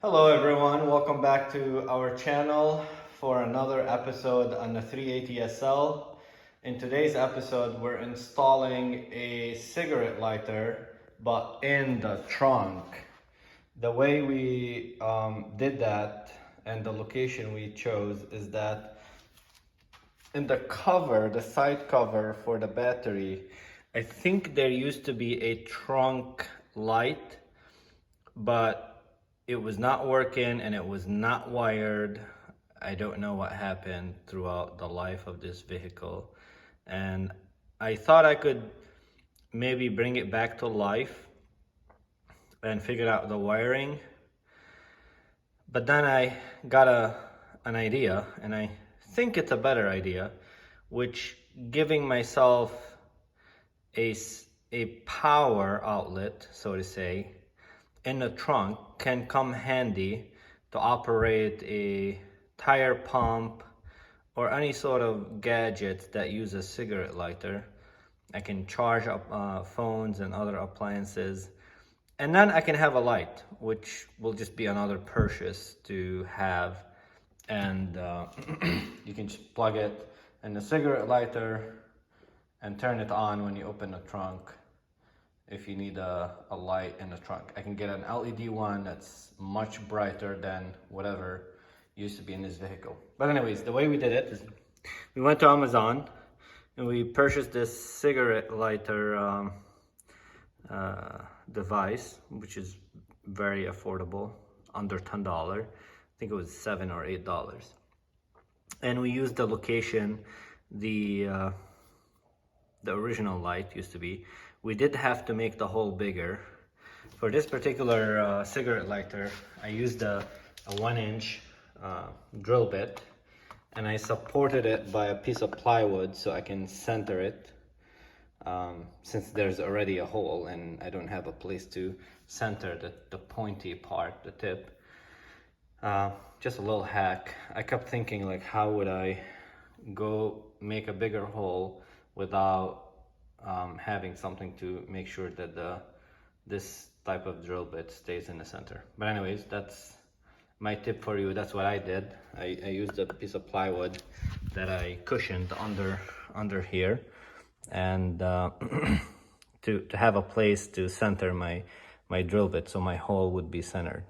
Hello everyone, welcome back to our channel for another episode on the 380SL. In today's episode, we're installing a cigarette lighter, but in the trunk. The way we did that and the location we chose is that in the cover, the side cover for the battery, I think there used to be a trunk light, but it was not working and it was not wired. I don't know what happened throughout the life of this vehicle. And I thought I could maybe bring it back to life and figure out the wiring. But then I got an idea, and I think it's a better idea, which giving myself a power outlet, so to say, in the trunk can come handy to operate a tire pump or any sort of gadget that use a cigarette lighter. I can charge up phones and other appliances, and then I can have a light, which will just be another purchase to have. And you can just plug it in the cigarette lighter and turn it on when you open the trunk if you need a light in the trunk. I can get an LED one that's much brighter than whatever used to be in this vehicle. But anyways, the way we did it is we went to Amazon and we purchased this cigarette lighter device, which is very affordable, under $10. I think it was $7 or $8. And we used the location the original light used to be. We did have to make the hole bigger. For this particular cigarette lighter, I used a 1-inch drill bit, and I supported it by a piece of plywood so I can center it, since there's already a hole and I don't have a place to center the pointy part, the tip. Just a little hack. I kept thinking, like, how would I go make a bigger hole without having something to make sure that this type of drill bit stays in the center. But anyways, that's my tip for you. That's what I did. I used a piece of plywood that I cushioned under here, and to have a place to center my drill bit so my hole would be centered.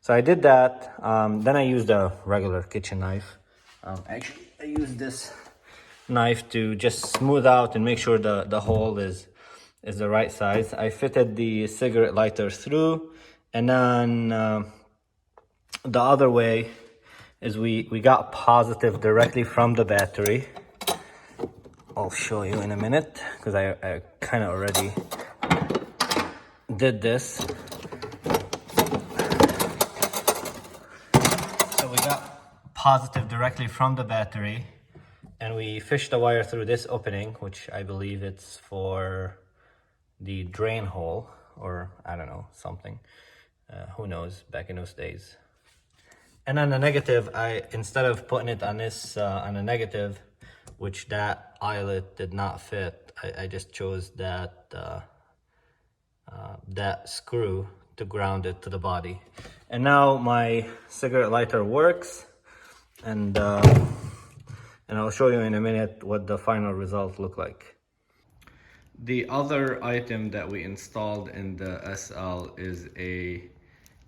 So I did that. Then I used a regular kitchen knife. Actually, I used this knife to just smooth out and make sure the hole is the right size. I fitted the cigarette lighter through, and then the other way is we got positive directly from the battery. I'll show you in a minute because I kind of already did this. So we got positive directly from the battery, and we fished the wire through this opening, which I believe it's for the drain hole, or I don't know, something. Who knows, back in those days. And then the negative, instead of putting it on this, on a negative, which that eyelet did not fit, I just chose that screw to ground it to the body. And now my cigarette lighter works, and I'll show you in a minute what the final results look like. The other item that we installed in the SL is a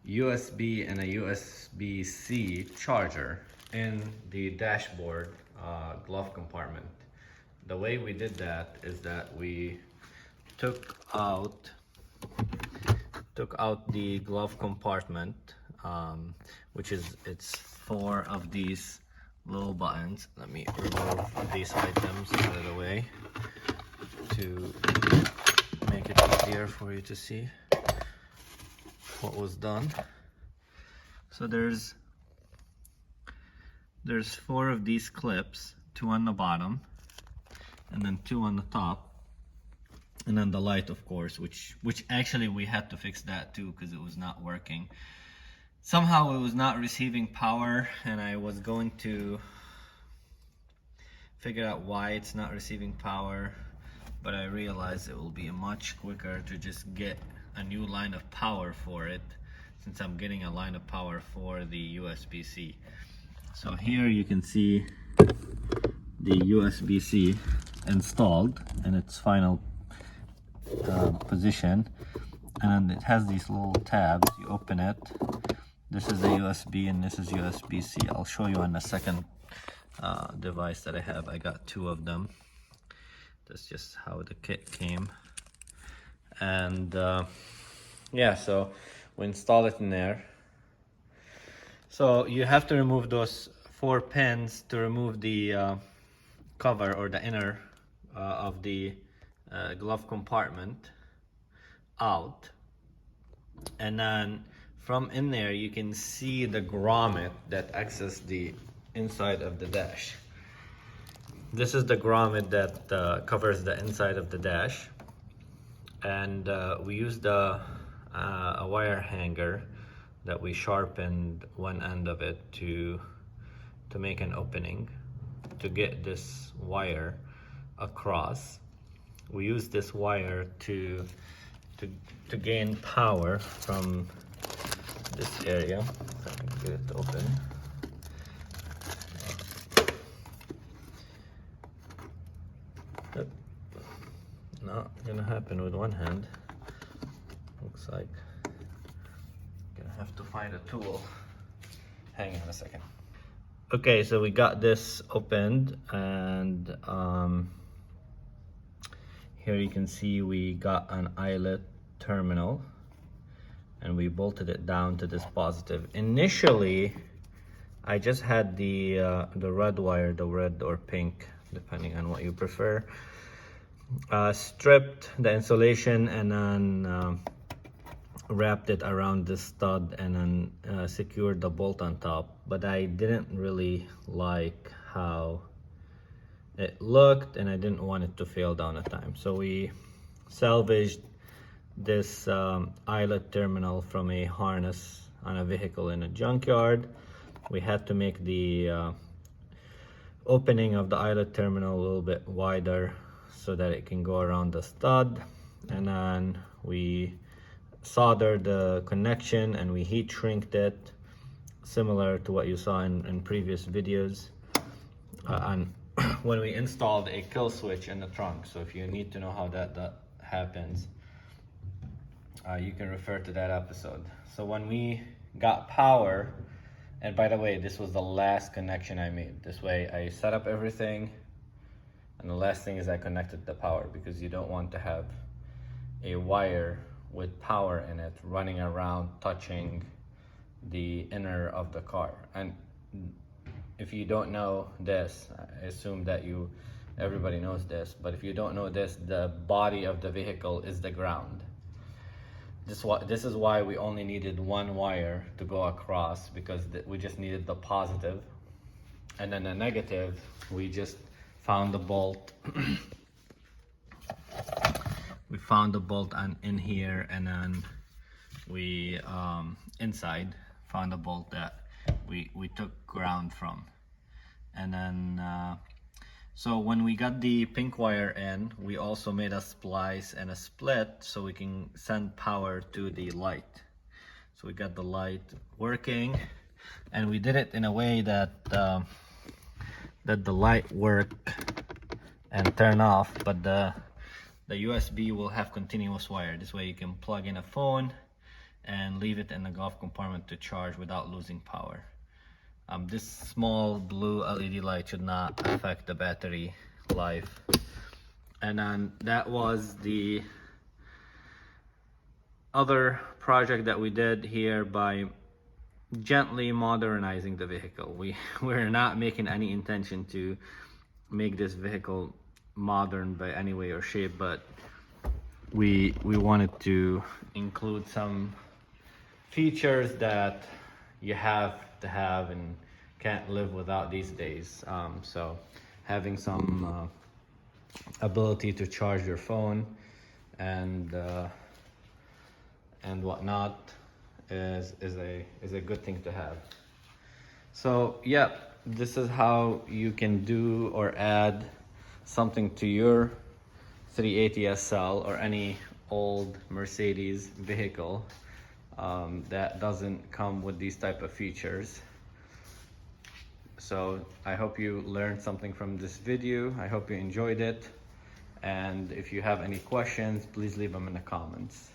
USB and a USB-C charger in the dashboard glove compartment. The way we did that is that we took out the glove compartment, which is, it's 4 of these little buttons. Let me remove these items out of the way to make it easier for you to see what was done. So there's 4 of these clips, 2 on the bottom and then 2 on the top, and then the light, of course, which actually we had to fix that too because it was not working. Somehow it was not receiving power, and I was going to figure out why it's not receiving power, but I realized it will be much quicker to just get a new line of power for it. since I'm getting a line of power for the USB-C. So here you can see the USB-C installed in its final position, and it has these little tabs. You open it, this is the USB and this is USB-C. I'll show you on the second device that I have. I got two of them. That's just how the kit came. And yeah, so we install it in there. So you have to remove those 4 pins to remove the cover or the inner of the glove compartment out, and then from in there you can see the grommet that accesses the inside of the dash. This is the grommet that covers the inside of the dash, and we used a wire hanger that we sharpened one end of it to make an opening to get this wire across. We use this wire to gain power from this area. If I can get it to open. Not gonna happen with one hand. Looks like gonna have to find a tool. Hang on a second. Okay, so we got this opened, and here you can see we got an eyelet terminal, and we bolted it down to this positive. Initially, I just had the red wire, the red or pink, depending on what you prefer, stripped the insulation and then wrapped it around this stud and then secured the bolt on top. But I didn't really like how it looked, and I didn't want it to fail down the time. So we salvaged this eyelet terminal from a harness on a vehicle in a junkyard. We had to make the opening of the eyelet terminal a little bit wider so that it can go around the stud, and then we soldered the connection and we heat shrinked it, similar to what you saw in previous videos on when we installed a kill switch in the trunk. So if you need to know how that happens, you can refer to that episode. So when we got power, and by the way, this was the last connection I made. This way I set up everything, and the last thing is I connected the power, because you don't want to have a wire with power in it running around touching the inner of the car. And if you don't know this, I assume that everybody knows this, but if you don't know this, the body of the vehicle is the ground. This is why we only needed one wire to go across, because we just needed the positive, and then the negative, we just found the bolt. We found the bolt in here, and then we inside found a bolt that we took ground from. And then so when we got the pink wire in, we also made a splice and a split so we can send power to the light. So we got the light working, and we did it in a way that the light work and turn off, but the USB will have continuous wire. This way you can plug in a phone and leave it in the glove compartment to charge without losing power. This small blue LED light should not affect the battery life. And then that was the other project that we did here by gently modernizing the vehicle. We're not making any intention to make this vehicle modern by any way or shape, but we wanted to include some features that you have to have and can't live without these days. So having some ability to charge your phone and whatnot is a good thing to have. So yeah, this is how you can do or add something to your 380 SL or any old Mercedes vehicle. that doesn't come with these type of features. So I hope you learned something from this video. I hope you enjoyed it. And if you have any questions, please leave them in the comments.